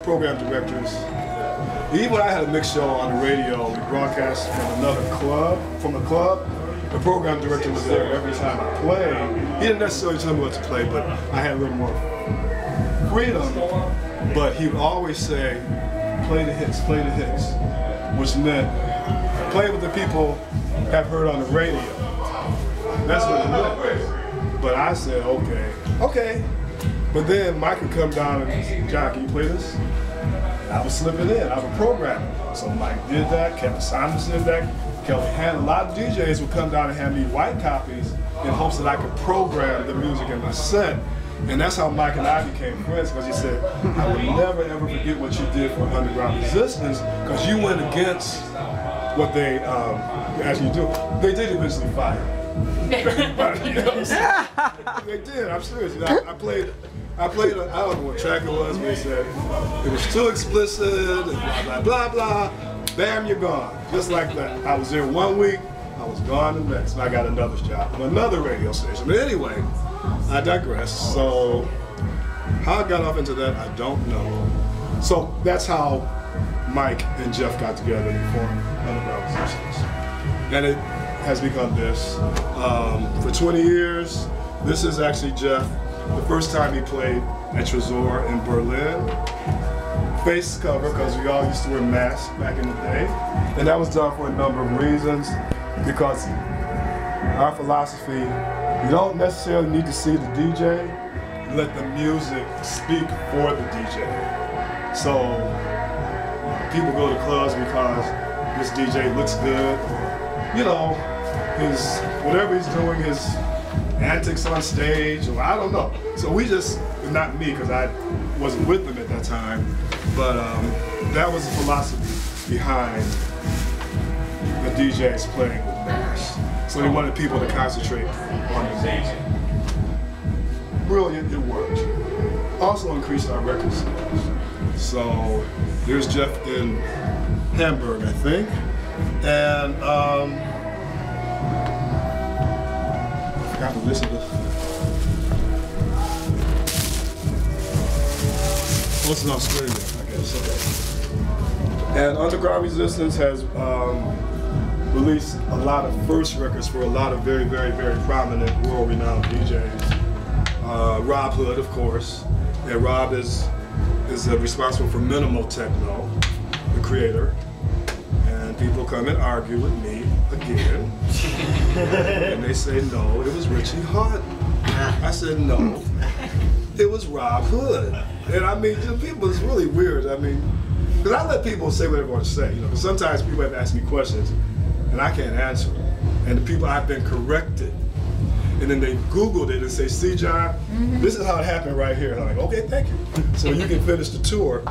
program directors. Even when I had a mix show on the radio, we broadcast from a club. The program director was there every time I played. He didn't necessarily tell me what to play, but I had a little more freedom. But he would always say, play the hits, which meant play what the people have heard on the radio. That's what it meant. But I said, okay. But then Mike would come down and say, John, can you play this? And I would slip it in, I would program it. So Mike did that, Kevin Simons did that. Kelly had a lot of DJs would come down and hand me white copies in hopes that I could program the music in my set. And that's how Mike and I became friends, because he said, I would never ever forget what you did for Underground Resistance, because you went against what they asked you to do. They did eventually fire everybody else. They did, I'm serious. I played, I don't know what track it was, but they said it was too explicit and blah, blah, blah, blah. Bam, you're gone. Just like that. I was there 1 week, I was gone the next, and I got another job on another radio station. But anyway, I digress. So, how I got off into that, I don't know. So, that's how Mike and Jeff got together and formed Underground Resistance. And it has become this. For 20 years, this is actually Jeff. The first time he played at Tresor in Berlin. Face cover, because we all used to wear masks back in the day. And that was done for a number of reasons. Because our philosophy, you don't necessarily need to see the DJ, let the music speak for the DJ. So people go to clubs because this DJ looks good, you know, whatever he's doing, his antics on stage, or I don't know. So we just, not me, because I wasn't with them at that time, but that was the philosophy behind the DJs playing with masks. So they wanted people to concentrate on the music. Brilliant, it worked. Also increased our record sales. So there's Jeff in Hamburg, I think. And I forgot to listen to this. Oh, it's in Australia, I guess. And Underground Resistance has released a lot of first records for a lot of very, very, very prominent, world-renowned DJs. Rob Hood, of course, and Rob is responsible for Minimal Techno, the creator. And people come and argue with me again, and they say, no, it was Richie Hawtin. I said, no, it was Rob Hood. And I mean, people, it's really weird. I mean, because I let people say whatever they want to say, you know, because sometimes people have asked me questions, and I can't answer them. And the people, I've been corrected. And then they Googled it and say, see, John, this is how it happened right here. And I'm like, okay, thank you. So you can finish the tour.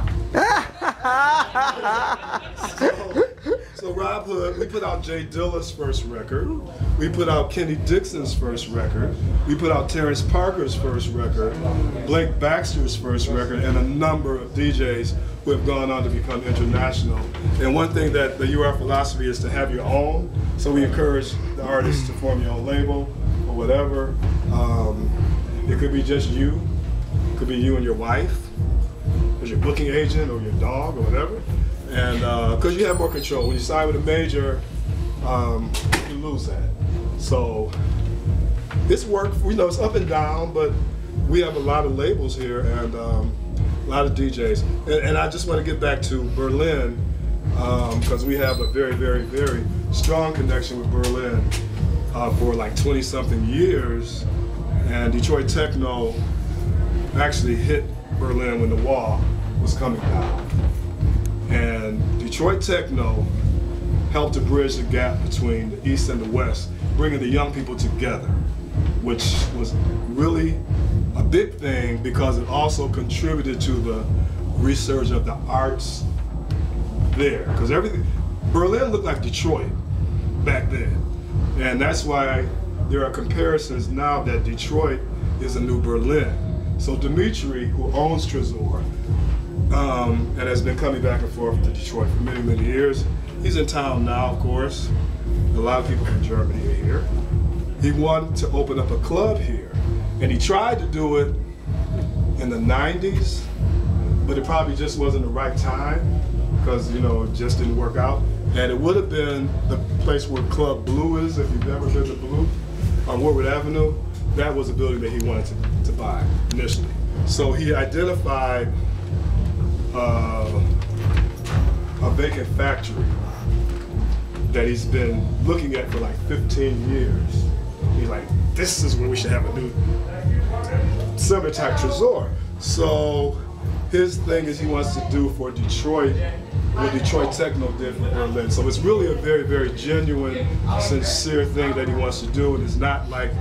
So Rob Hood, we put out Jay Dilla's first record. We put out Kenny Dixon's first record. We put out Terrence Parker's first record, Blake Baxter's first record, and a number of DJs who have gone on to become international. And one thing that the UR philosophy is to have your own. So we encourage the artists to form your own label or whatever. It could be just you. It could be you and your wife, or your booking agent, or your dog, or whatever. And because you have more control. When you sign with a major, you lose that. So it's work, you know, it's up and down, but we have a lot of labels here and a lot of DJs. And I just want to get back to Berlin, because we have a very, very, very strong connection with Berlin for like 20-something years. And Detroit Techno actually hit Berlin when the wall was coming down. And Detroit Techno helped to bridge the gap between the East and the West, bringing the young people together, which was really a big thing because it also contributed to the resurgence of the arts there. Because Berlin looked like Detroit back then. And that's why there are comparisons now that Detroit is a new Berlin. So Dimitri, who owns Tresor, and has been coming back and forth to Detroit for many, many years. He's in town now, of course. A lot of people from Germany are here. He wanted to open up a club here, and he tried to do it in the 90s, but it probably just wasn't the right time because, you know, it just didn't work out. And it would have been the place where Club Blue is, if you've ever been to Blue, on Woodward Avenue. That was a building that he wanted to buy initially. So he identified a vacant factory that he's been looking at for like 15 years. He's like, this is where we should have a new semi-type Trésor. So his thing is he wants to do for Detroit what Detroit Techno did for Berlin. So it's really a very, very genuine, sincere thing that he wants to do, and it's not like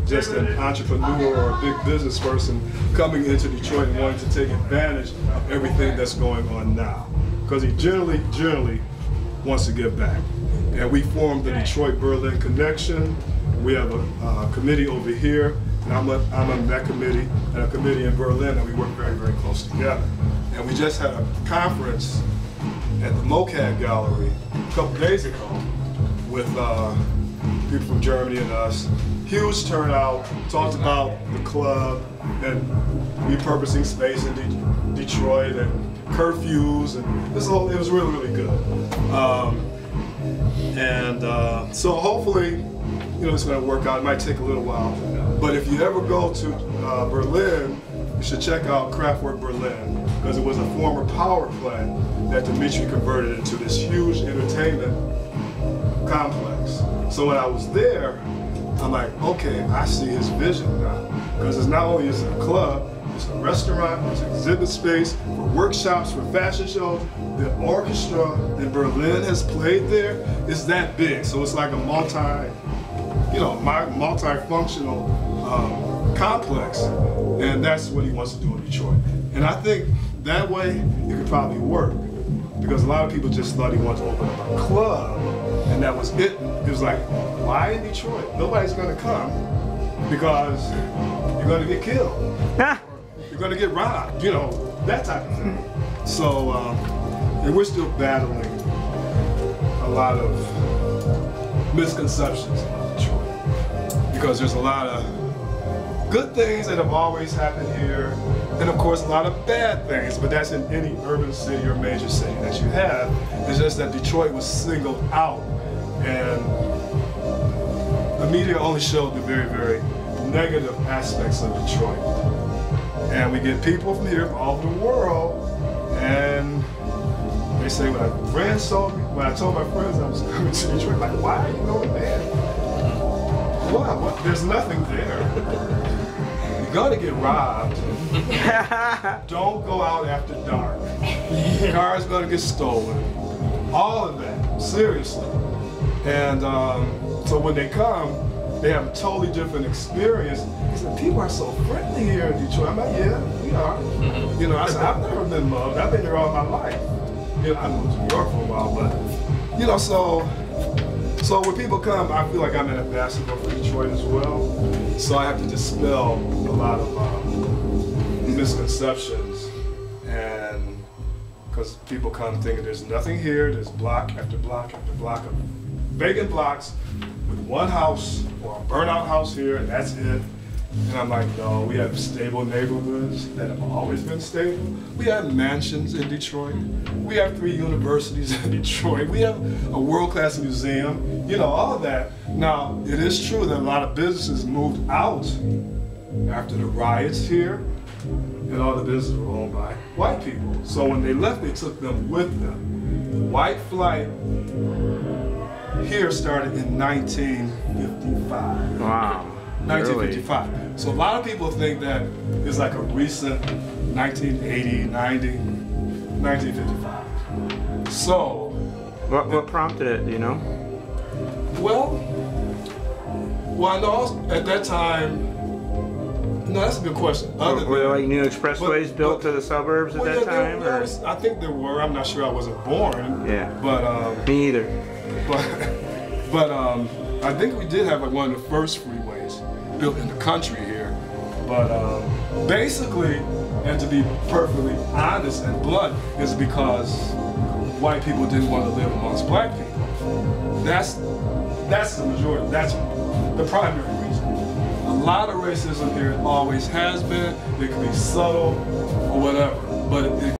just an entrepreneur or a big business person coming into Detroit and wanting to take advantage of everything that's going on now. Because he generally wants to give back. And we formed the Detroit-Berlin Connection. We have a committee over here, and I'm on that committee, and a committee in Berlin, and we work very, very close together. And we just had a conference at the MoCAD Gallery a couple days ago with people from Germany and us. Huge turnout, talked about the club and repurposing space in Detroit and curfews, and it was really, really good. So hopefully, you know, it's going to work out. It might take a little while, but if you ever go to Berlin, you should check out Kraftwerk Berlin, because it was a former power plant that Dimitri converted into this huge entertainment complex. So when I was there, I'm like, okay, I see his vision now. Because it's not only is it a club, it's a restaurant, it's an exhibit space for workshops, for fashion shows. The orchestra in Berlin has played there. It's that big. So it's like a multi-functional complex. And that's what he wants to do in Detroit. And I think that way it could probably work. Because a lot of people just thought he wanted to open up a club, and that was it. It was like, why in Detroit? Nobody's going to come because you're going to get killed. You're going to get robbed, you know, that type of thing. So, and we're still battling a lot of misconceptions about Detroit. Because there's a lot of good things that have always happened here, and of course a lot of bad things, but that's in any urban city or major city that you have. It's just that Detroit was singled out, and the media only showed the very, very negative aspects of Detroit. And we get people from here, from all over the world, and they say, when I told my friends I was coming to Detroit, like, why are you going there? What? There's nothing there. You're gonna get robbed. Don't go out after dark. Cars gonna get stolen. All of that, seriously. And so when they come, they have a totally different experience. He said, people are so friendly here in Detroit. I'm like, yeah, we are. You know, I said, I've never been mugged. I've been here all my life. You know, I moved to New York for a while, but, you know, so when people come, I feel like I'm an ambassador for Detroit as well. So I have to dispel a lot of misconceptions, and because people come thinking there's nothing here, there's block after block after block of vacant blocks with one house or a burnout house here, and that's it. And I'm like, no, we have stable neighborhoods that have always been stable. We have mansions in Detroit. We have 3 universities in Detroit. We have a world-class museum, you know, all of that. Now, it is true that a lot of businesses moved out after the riots here, and all the businesses were owned by white people. So when they left, they took them with them. White flight here started in 1955. Wow. 1955. Really? So a lot of people think that it's like a recent 1980, 90, 1955. So. What prompted it, do you know? Well, I know at that time, no, that's a good question. Were there like new expressways built to the suburbs at that time? I think there were. I'm not sure, I wasn't born. Yeah. But me either. But I think we did have like one of the first freeways built in the country here. But basically, and to be perfectly honest and blunt, is because white people didn't want to live amongst black people. That's the majority. That's the primary reason. A lot of racism here always has been. It can be subtle or whatever. but it